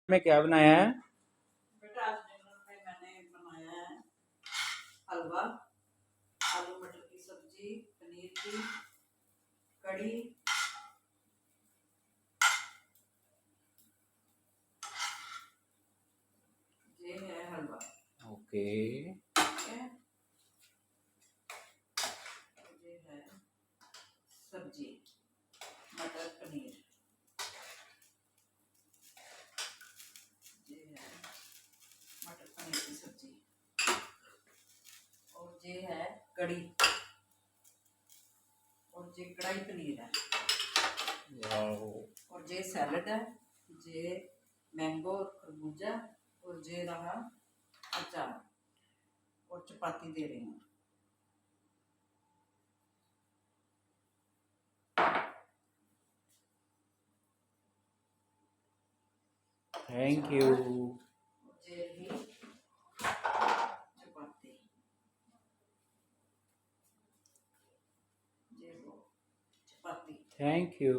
में क्या बनाया है? बेटा आज डिनर में मैंने बनाया है हलवा, आलू मटर की सब्जी, पनीर की कड़ी, ये है हलवा। ओके। ठीक है, ये है सब्जी मटर पनीर, ये है मटर पनीर की सब्जी, और ये है कड़ी, और ये कढ़ाई पनीर है, वाओ। और ये सैलड है, ये मैंगो और खरबूजा, और ये रहा अचार, और चपाती दे रही हूँ। Thank you. ये भी चपाती, ये वो चपाती। Thank you.